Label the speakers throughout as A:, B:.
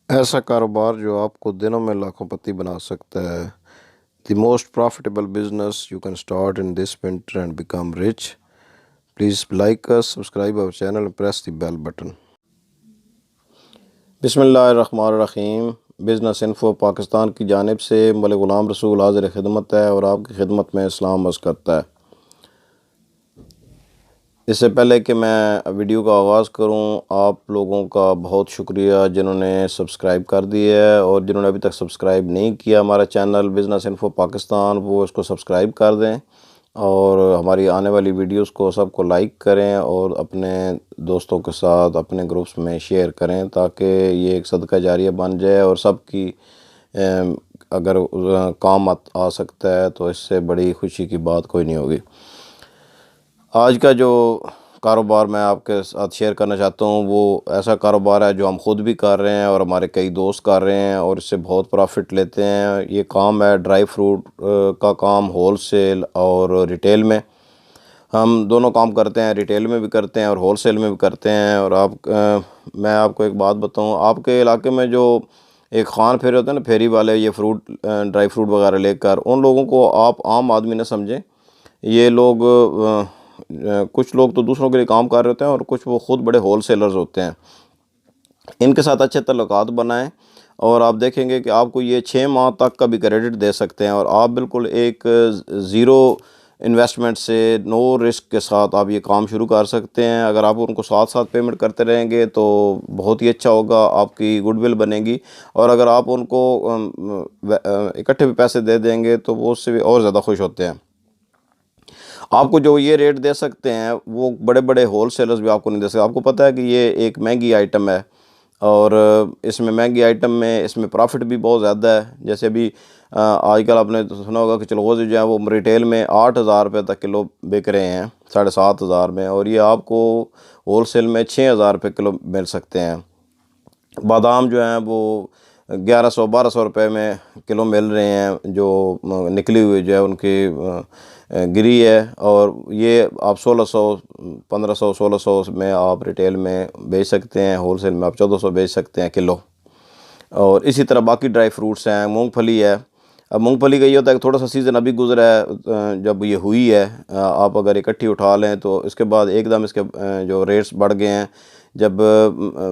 A: ऐसा कारोबार जो आपको दिनों में लाखोंपति बना सकता है। The most profitable business you can start in this winter and become rich. Please like us, subscribe our channel and press the bell button. बिस्मिल्लाहिर्रहमानिर्रहीम। बिज़नेस इन्फो पाकिस्तान की जानिब से मौला ग़ुलाम रसूल हाज़िर खिदमत है और आपकी खिदमत में इस्लाम अर्ज़ करता है। इससे पहले कि मैं वीडियो का आगाज़ करूं, आप लोगों का बहुत शुक्रिया जिन्होंने सब्सक्राइब कर दिया है, और जिन्होंने अभी तक सब्सक्राइब नहीं किया हमारा चैनल बिज़नेस इन्फो पाकिस्तान, वो इसको सब्सक्राइब कर दें और हमारी आने वाली वीडियोस को सबको लाइक करें और अपने दोस्तों के साथ अपने ग्रुप्स में शेयर करें ताकि ये एक सदका जारिया बन जाए और सबकी अगर काम आ सकता है तो इससे बड़ी खुशी की बात कोई नहीं होगी। आज का जो कारोबार मैं आपके साथ शेयर करना चाहता हूँ वो ऐसा कारोबार है जो हम खुद भी कर रहे हैं और हमारे कई दोस्त कर रहे हैं और इससे बहुत प्रॉफिट लेते हैं। ये काम है ड्राई फ्रूट का काम, होलसेल और रिटेल में। हम दोनों काम करते हैं, रिटेल में भी करते हैं और होलसेल में भी करते हैं। और मैं आपको एक बात बताऊँ, आपके इलाके में जो एक खान फेरे होते हैं ना, फेरी वाले, ये ड्राई फ्रूट वगैरह लेकर, उन लोगों को आप आम आदमी न समझें। ये लोग कुछ लोग तो दूसरों के लिए काम कर रहे होते हैं और कुछ वो ख़ुद बड़े होल सेलर्स होते हैं। इनके साथ अच्छे तल्लुकात बनाएं और आप देखेंगे कि आपको ये 6 माह तक का भी क्रेडिट दे सकते हैं और आप बिल्कुल एक ज़ीरो इन्वेस्टमेंट से, नो रिस्क के साथ आप ये काम शुरू कर सकते हैं। अगर आप उनको साथ साथ पेमेंट करते रहेंगे तो बहुत ही अच्छा होगा, आपकी गुडविल बनेगी। और अगर आप उनको इकट्ठे भी पैसे दे देंगे तो वो उससे भी और ज़्यादा खुश होते हैं। आपको जो ये रेट दे सकते हैं वो बड़े बड़े होल सेलर्स भी आपको नहीं दे सकते। आपको पता है कि ये एक महंगी आइटम है और इसमें महंगी आइटम में इसमें प्रॉफिट भी बहुत ज़्यादा है। जैसे अभी आजकल आपने तो सुना होगा कि चलगोज़े जो है वो रिटेल में 8,000 रुपये तक किलो बिक रहे हैं, 7,500 में, और ये आपको होल सेल में 6,000 रुपये किलो मिल सकते हैं। बादाम जो हैं वो 1100-1200 रुपये में किलो मिल रहे हैं, जो निकली हुई जो है उनकी गिरी है, और ये आप 1600, 1500, 1600 में आप रिटेल में बेच सकते हैं, होलसेल में आप 1400 बेच सकते हैं किलो। और इसी तरह बाकी ड्राई फ्रूट्स हैं, मूंगफली है। अब मूंगफली का ये होता है कि थोड़ा सा सीज़न अभी गुजरा है, जब ये हुई है, आप अगर इकट्ठी उठा लें तो इसके बाद एकदम इसके जो रेट्स बढ़ गए हैं। जब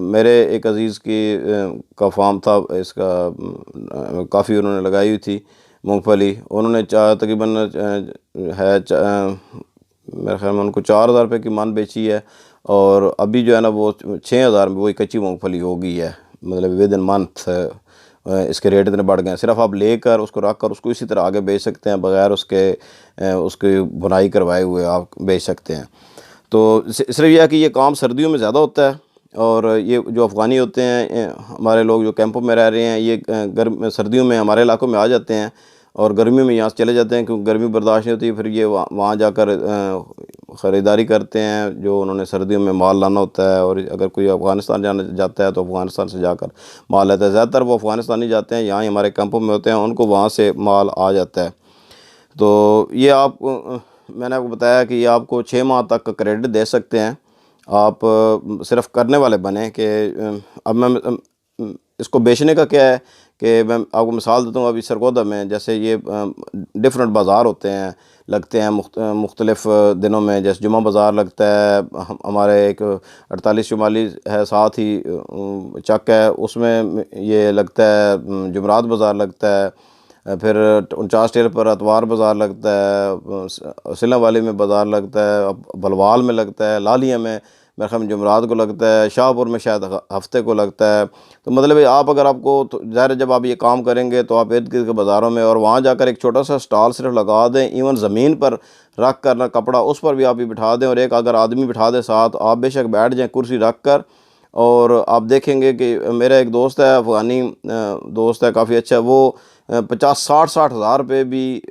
A: मेरे एक अज़ीज़ का फार्म था, इसका काफ़ी उन्होंने लगाई हुई थी मूंगफली, उन्होंने तकरीबन मेरे ख्याल में उनको 4,000 रुपये की मन बेची है, और अभी जो है ना वो 6,000 में वही कच्ची मूंगफली हो गई है। मतलब विद इन मंथ इसके रेट इतने बढ़ गए हैं। सिर्फ आप लेकर उसको रख कर उसको इसी तरह आगे बेच सकते हैं, बगैर उसकी बुनाई करवाए हुए आप बेच सकते हैं। तो सिर्फ यह है कि ये काम सर्दियों में ज़्यादा होता है, और ये जो अफ़गानी होते हैं, हमारे लोग जो कैंपों में रह रहे हैं, ये सर्दियों में हमारे इलाकों में आ जाते हैं और गर्मियों में यहाँ से चले जाते हैं, क्योंकि गर्मी बर्दाश्त नहीं होती। फिर ये वहाँ जाकर ख़रीदारी करते हैं जो उन्होंने सर्दियों में माल लाना होता है। और अगर कोई अफ़गानिस्तान जाना जाता है तो अफ़गानिस्तान से जाकर माल लाता है। ज़्यादातर वो अफ़गानिस्तानी जाते हैं, यहाँ ही हमारे कैंपों में होते हैं, उनको वहाँ से माल आ जाता है। तो ये मैंने आपको बताया कि ये आपको 6 माह तक का क्रेडिट दे सकते हैं। आप सिर्फ करने वाले बने कि अब मैं इसको बेचने का क्या है कि मैं आपको मिसाल देता हूँ। अभी सरगोदा में जैसे ये डिफरेंट बाज़ार होते हैं, लगते हैं मुख्तलिफ़ दिनों में। जैसे जुमा बाज़ार लगता है, हमारे एक 48-44 है, साथ ही चक है, उसमें ये लगता है। जुमरात बाज़ार लगता है, फिर 49 टेल पर अतवार बाज़ार लगता है, सिला वाली में बाज़ार लगता है, बलवाल में लगता है, लालिया में मेरे ख्याल में जुमरात को लगता है, शाहपुर में शायद हफ्ते को लगता है। तो मतलब आप अगर आपको तो ज़ाहिर, जब आप ये काम करेंगे तो आप इर्द गिर्द के बाज़ारों में और वहाँ जाकर एक छोटा सा स्टॉल सिर्फ लगा दें, इवन ज़मीन पर रख कर ना कपड़ा उस पर भी आप ये बिठा दें, और एक अगर आदमी बिठा दें साथ, आप बेशक बैठ जाएँ कुर्सी रख कर, और आप देखेंगे कि मेरा एक दोस्त है, अफ़गानी दोस्त है, काफ़ी अच्छा है वो। 50-60 हज़ार रुपये भी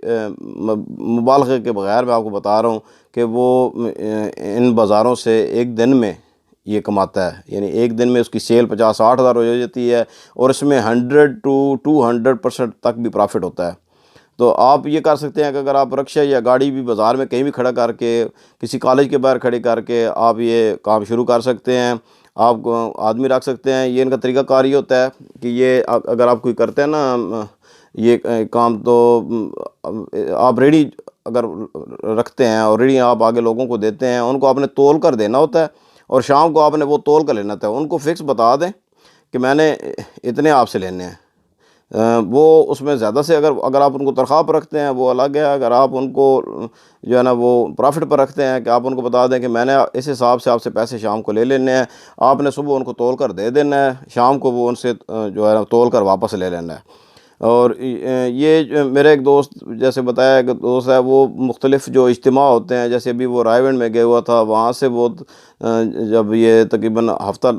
A: मुबालगे के बगैर मैं आपको बता रहा हूँ कि वो इन बाज़ारों से एक दिन में ये कमाता है। यानी एक दिन में उसकी सेल 50-60 हज़ार हो जाती है, और इसमें 100-200% तक भी प्रॉफिट होता है। तो आप ये कर सकते हैं कि अगर आप रिक्शा या गाड़ी भी बाज़ार में कहीं भी खड़ा करके, किसी कॉलेज के बाहर खड़ी करके आप ये काम शुरू कर सकते हैं। आप आदमी रख सकते हैं। ये इनका तरीक़ाकार ये होता है कि ये अगर आप कोई करते हैं ना ये काम, तो आप रेडी अगर रखते हैं और रेडी आप आगे लोगों को देते हैं, उनको आपने तोल कर देना होता है और शाम को आपने वो तोल कर लेना होता है। उनको फ़िक्स बता दें कि मैंने इतने आपसे लेने हैं। वो उसमें ज़्यादा से अगर अगर आप उनको तनख्वाह पर रखते हैं वो अलग है। अगर आप उनको जो है ना वो प्रॉफिट पर रखते हैं कि आप उनको बता दें कि मैंने इस हिसाब से आपसे पैसे शाम को ले लेने हैं, आपने सुबह उनको तोल कर दे देना है, शाम को वो उनसे जो है ना तोल कर वापस ले लेना है। और ये मेरे एक दोस्त जैसे बताया, एक दोस्त है, वो मुख्तलिफ़ जो इज्तिमा होते हैं, जैसे अभी वो रायगढ़ में गया हुआ था, वहाँ से वो जब ये तकरीबन हफ़्ता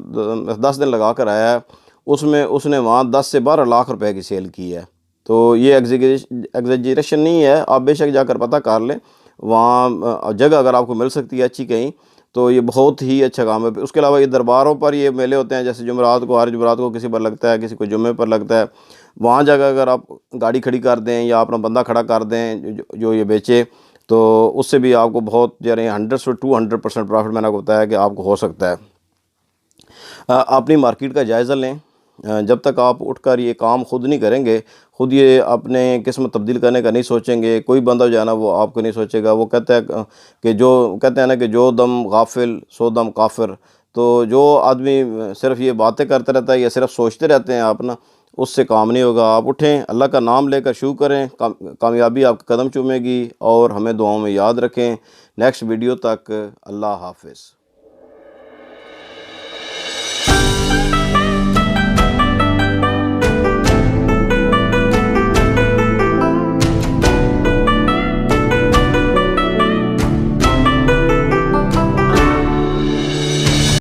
A: 10 दिन लगा कर आया है, उसमें उसने वहाँ 10 से 12 लाख रुपए की सेल की है। तो ये एग्जेजरेशन नहीं है, आप बेशक जाकर पता कर लें। वहाँ जगह अगर आपको मिल सकती है अच्छी कहीं, तो ये बहुत ही अच्छा काम है। उसके अलावा ये दरबारों पर ये मेले होते हैं, जैसे जुमेरात को, हर जुमेरात को किसी पर लगता है, किसी को जुम्मे पर लगता है। वहाँ जाकर अगर आप गाड़ी खड़ी कर दें या अपना बंदा खड़ा कर दें जो ये बेचे, तो उससे भी आपको बहुत यानी 100 से 200% प्रॉफिट मैंने आपको बताया कि आपको हो सकता है। अपनी मार्केट का जायज़ा लें। जब तक आप उठकर ये काम ख़ुद नहीं करेंगे, ख़ुद ये अपने किस्मत तब्दील करने का नहीं सोचेंगे, कोई बंदा जो है ना वो आपको नहीं सोचेगा। वो कहता है कि जो कहते हैं ना कि जो दम गाफिल सो दम काफिर। तो जो आदमी सिर्फ ये बातें करते रहता है या सिर्फ सोचते रहते हैं आप ना, उससे काम नहीं होगा। आप उठें, अल्लाह का नाम लेकर शुरू करें, कामयाबी आपके कदम चूमेगी। और हमें दुआओं में याद रखें। नेक्स्ट वीडियो तक अल्लाह हाफ़िज़।